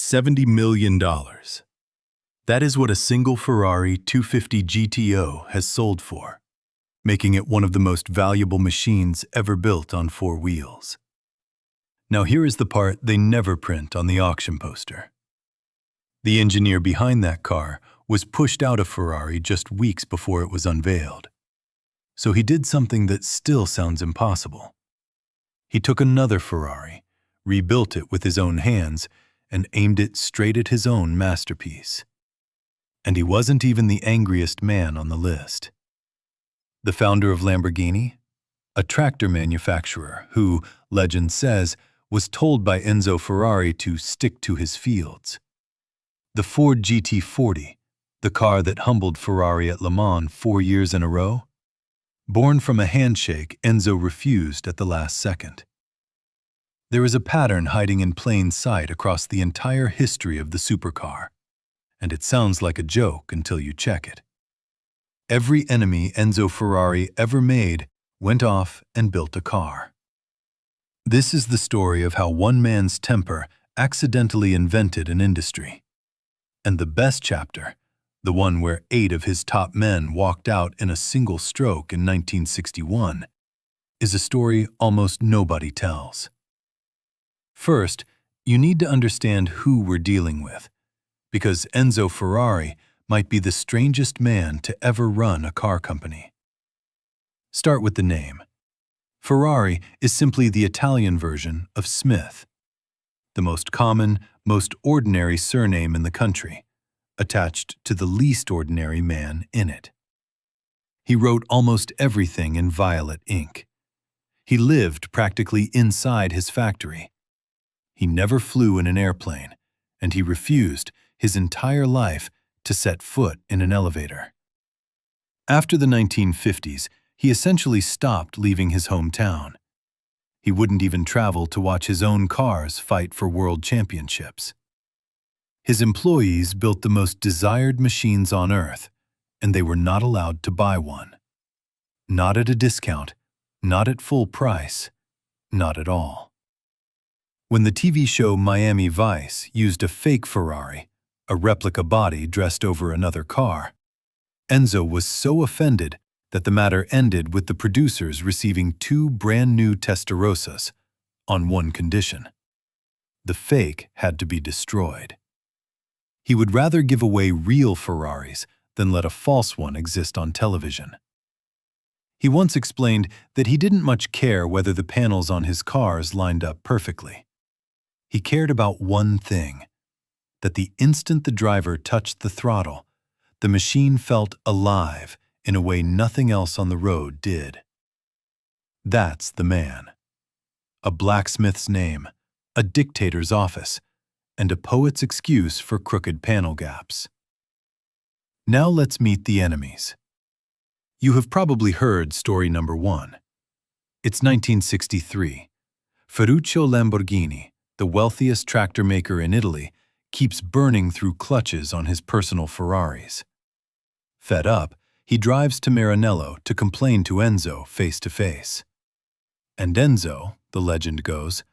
$70 million. That is what a single Ferrari 250 GTO has sold for, making it one of the most valuable machines ever built on four wheels. Now here is the part they never print on the auction poster. The engineer behind that car was pushed out of Ferrari just weeks before it was unveiled. So he did something that still sounds impossible. He took another Ferrari, rebuilt it with his own hands, and aimed it straight at his own masterpiece. And he wasn't even the angriest man on the list. The founder of Lamborghini, a tractor manufacturer who, legend says, was told by Enzo Ferrari to stick to his fields. The Ford GT40, the car that humbled Ferrari at Le Mans 4 years in a row? Born from a handshake Enzo refused at the last second. There is a pattern hiding in plain sight across the entire history of the supercar, and it sounds like a joke until you check it. Every enemy Enzo Ferrari ever made went off and built a car. This is the story of how one man's temper accidentally invented an industry. And the best chapter, the one where 8 of his top men walked out in a single stroke in 1961, is a story almost nobody tells. First, you need to understand who we're dealing with, because Enzo Ferrari might be the strangest man to ever run a car company. Start with the name. Ferrari is simply the Italian version of Smith, the most common, most ordinary surname in the country, attached to the least ordinary man in it. He wrote almost everything in violet ink. He lived practically inside his factory. He never flew in an airplane, and he refused his entire life to set foot in an elevator. After the 1950s, he essentially stopped leaving his hometown. He wouldn't even travel to watch his own cars fight for world championships. His employees built the most desired machines on earth, and they were not allowed to buy one. Not at a discount, not at full price, not at all. When the TV show Miami Vice used a fake Ferrari, a replica body dressed over another car, Enzo was so offended that the matter ended with the producers receiving 2 brand-new Testarossas on one condition. The fake had to be destroyed. He would rather give away real Ferraris than let a false one exist on television. He once explained that he didn't much care whether the panels on his cars lined up perfectly. He cared about one thing, that the instant the driver touched the throttle, the machine felt alive in a way nothing else on the road did. That's the man. A blacksmith's name, a dictator's office, and a poet's excuse for crooked panel gaps. Now let's meet the enemies. You have probably heard story number 1. It's 1963. Ferruccio Lamborghini, the wealthiest tractor maker in Italy, keeps burning through clutches on his personal Ferraris. Fed up, he drives to Maranello to complain to Enzo face to face. And Enzo, the legend goes,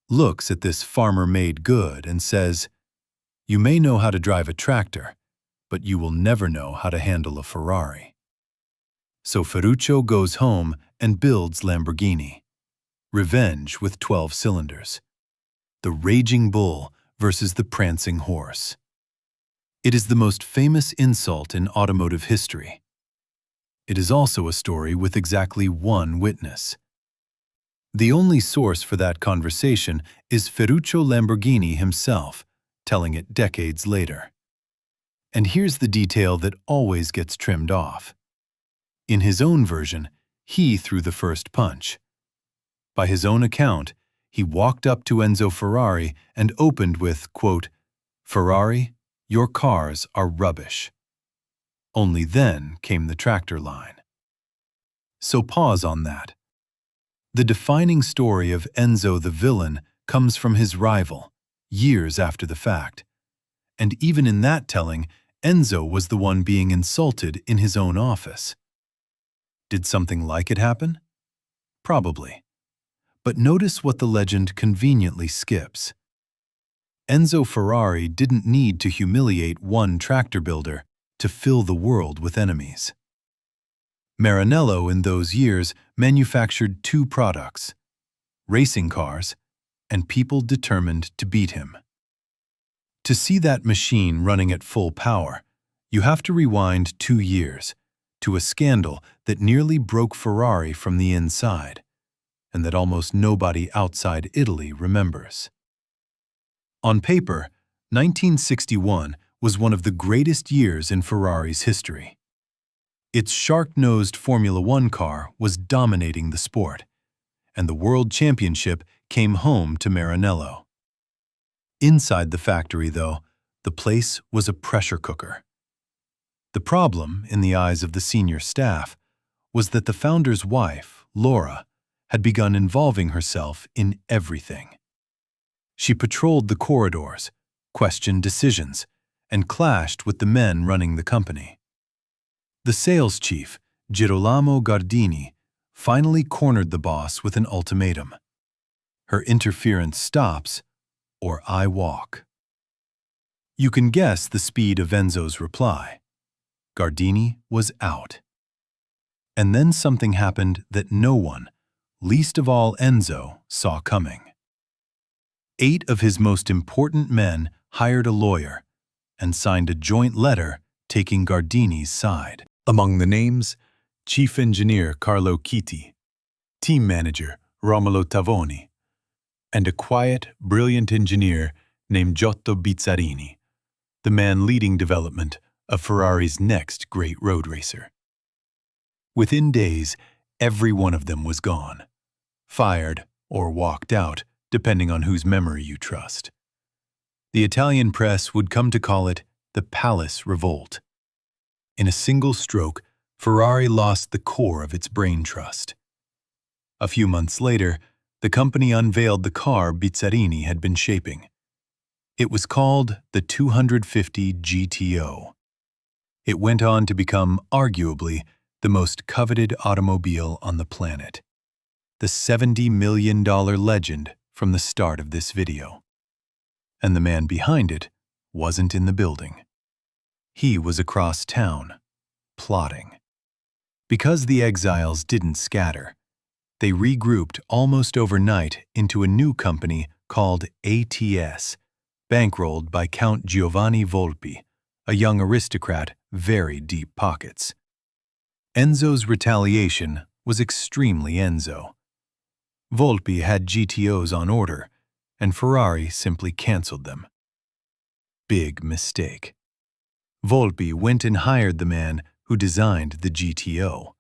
looks at this farmer-made good and says, "You may know how to drive a tractor, but you will never know how to handle a Ferrari." So Ferruccio goes home and builds Lamborghini. Revenge with 12 cylinders. The raging bull versus the prancing horse. It is the most famous insult in automotive history. It is also a story with exactly one witness. The only source for that conversation is Ferruccio Lamborghini himself, telling it decades later. And here's the detail that always gets trimmed off. In his own version, he threw the first punch. By his own account, he walked up to Enzo Ferrari and opened with, quote, "Ferrari, your cars are rubbish." Only then came the tractor line. So pause on that. The defining story of Enzo the villain comes from his rival, years after the fact. And even in that telling, Enzo was the one being insulted in his own office. Did something like it happen? Probably. But notice what the legend conveniently skips. Enzo Ferrari didn't need to humiliate one tractor builder to fill the world with enemies. Maranello in those years manufactured two products: racing cars and people determined to beat him. To see that machine running at full power, you have to rewind 2 years to a scandal that nearly broke Ferrari from the inside, and that almost nobody outside Italy remembers. On paper, 1961 was one of the greatest years in Ferrari's history. Its shark-nosed Formula One car was dominating the sport, and the World Championship came home to Maranello. Inside the factory, though, the place was a pressure cooker. The problem, in the eyes of the senior staff, was that the founder's wife, Laura, had begun involving herself in everything. She patrolled the corridors, questioned decisions, and clashed with the men running the company. The sales chief, Girolamo Gardini, finally cornered the boss with an ultimatum: her interference stops, or I walk. You can guess the speed of Enzo's reply. Gardini was out. And then something happened that no one, least of all Enzo, saw coming. 8 of his most important men hired a lawyer and signed a joint letter taking Gardini's side. Among the names, Chief Engineer Carlo Chitti, Team Manager Romolo Tavoni, and a quiet, brilliant engineer named Giotto Bizzarrini, the man leading development of Ferrari's next great road racer. Within days, every one of them was gone, fired or walked out, depending on whose memory you trust. The Italian press would come to call it the Palace Revolt. In a single stroke, Ferrari lost the core of its brain trust. A few months later, the company unveiled the car Bizzarrini had been shaping. It was called the 250 GTO. It went on to become, arguably, the most coveted automobile on the planet. The $70 million legend from the start of this video. And the man behind it wasn't in the building. He was across town, plotting. Because the exiles didn't scatter, they regrouped almost overnight into a new company called ATS, bankrolled by Count Giovanni Volpi, a young aristocrat, very deep pockets. Enzo's retaliation was extremely Enzo. Volpi had GTOs on order, and Ferrari simply canceled them. Big mistake. Volpi went and hired the man who designed the GTO.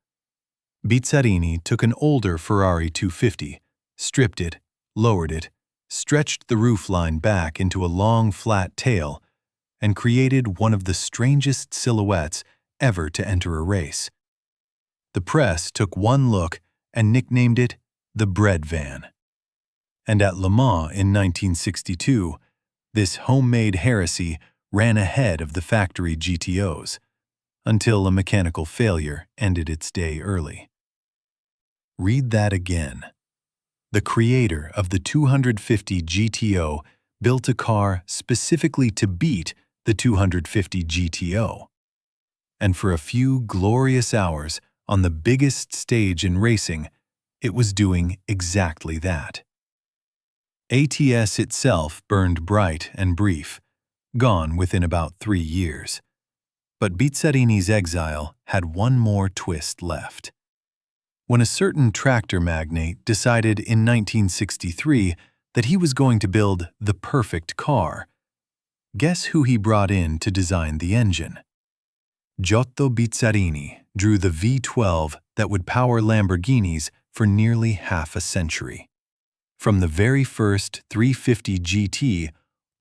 Bizzarrini took an older Ferrari 250, stripped it, lowered it, stretched the roofline back into a long, flat tail, and created one of the strangest silhouettes ever to enter a race. The press took one look and nicknamed it the Breadvan. And at Le Mans in 1962, this homemade heresy ran ahead of the factory GTOs, until a mechanical failure ended its day early. Read that again. The creator of the 250 GTO built a car specifically to beat the 250 GTO. And for a few glorious hours on the biggest stage in racing, it was doing exactly that. ATS itself burned bright and brief, gone within about 3 years. But Bizzarrini's exile had one more twist left. When a certain tractor magnate decided in 1963 that he was going to build the perfect car, guess who he brought in to design the engine? Giotto Bizzarrini drew the V12 that would power Lamborghinis for nearly half a century. From the very first 350 GT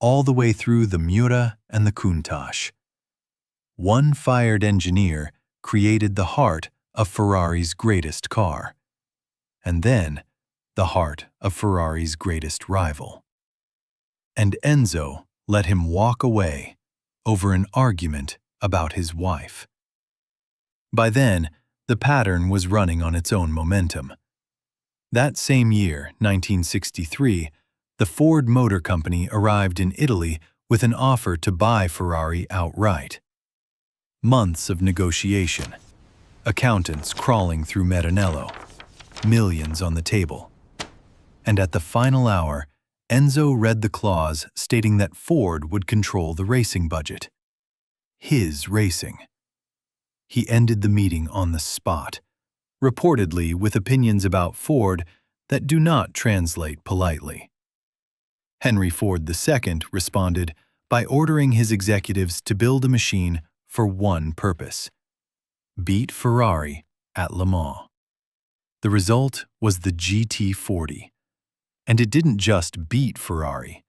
all the way through the Miura and the Countach. One fired engineer created the heart of Ferrari's greatest car, and then the heart of Ferrari's greatest rival. And Enzo let him walk away over an argument about his wife. By then, the pattern was running on its own momentum. That same year, 1963, The Ford Motor Company arrived in Italy with an offer to buy Ferrari outright. Months of negotiation, accountants crawling through Maranello, millions on the table. And at the final hour, Enzo read the clause stating that Ford would control the racing budget. His racing. He ended the meeting on the spot, reportedly with opinions about Ford that do not translate politely. Henry Ford II responded by ordering his executives to build a machine for one purpose: beat Ferrari at Le Mans. The result was the GT40. And it didn't just beat Ferrari.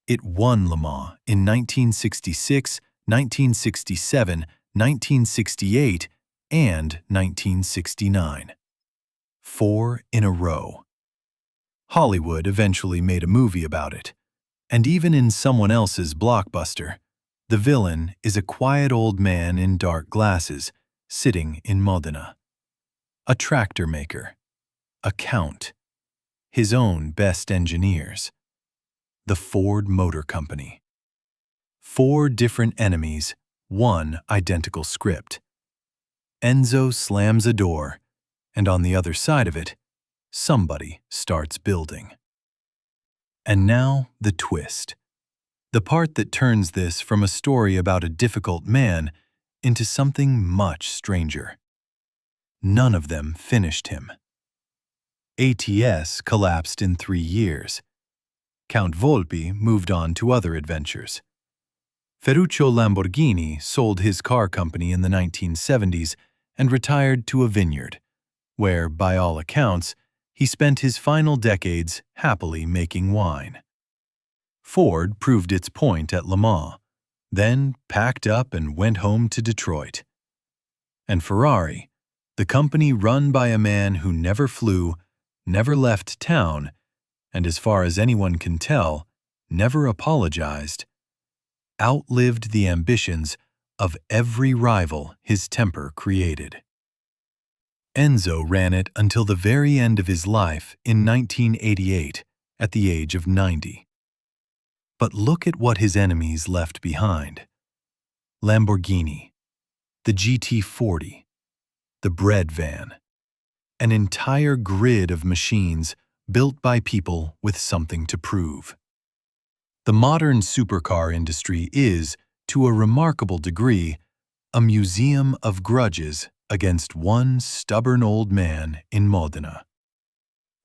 It won Le Mans in 1966, 1967, 1968, and 1969. 4 in a row. Hollywood eventually made a movie about it. And even in someone else's blockbuster, the villain is a quiet old man in dark glasses sitting in Modena. A tractor maker. A count. His own best engineers. The Ford Motor Company. 4 different enemies, one identical script. Enzo slams a door, and on the other side of it, somebody starts building. And now the twist. The part that turns this from a story about a difficult man into something much stranger. None of them finished him. ATS collapsed in 3 years. Count Volpi moved on to other adventures. Ferruccio Lamborghini sold his car company in the 1970s and retired to a vineyard, where, by all accounts, he spent his final decades happily making wine. Ford proved its point at Le Mans, then packed up and went home to Detroit. And Ferrari, the company run by a man who never flew, never left town, and as far as anyone can tell, never apologized, outlived the ambitions of every rival his temper created. Enzo ran it until the very end of his life in 1988, at the age of 90. But look at what his enemies left behind. Lamborghini, the GT40, the Breadvan. An entire grid of machines built by people with something to prove. The modern supercar industry is, to a remarkable degree, a museum of grudges against one stubborn old man in Modena.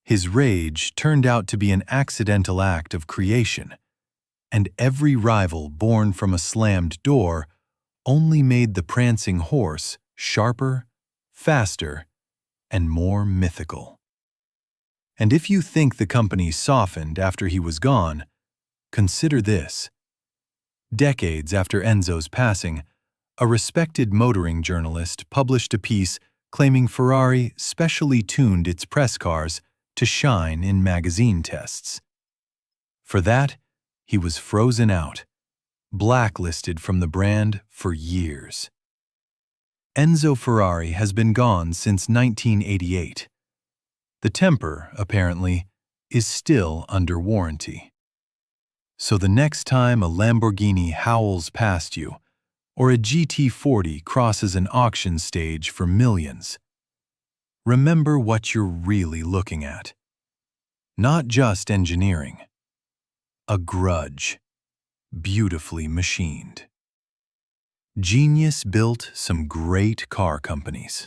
His rage turned out to be an accidental act of creation, and every rival born from a slammed door only made the prancing horse sharper, faster, and more mythical. And if you think the company softened after he was gone, consider this. Decades after Enzo's passing, a respected motoring journalist published a piece claiming Ferrari specially tuned its press cars to shine in magazine tests. For that, he was frozen out, blacklisted from the brand for years. Enzo Ferrari has been gone since 1988. The temper, apparently, is still under warranty. So the next time a Lamborghini howls past you, or a GT40 crosses an auction stage for millions, remember what you're really looking at. Not just engineering. A grudge, beautifully machined. Genius built some great car companies.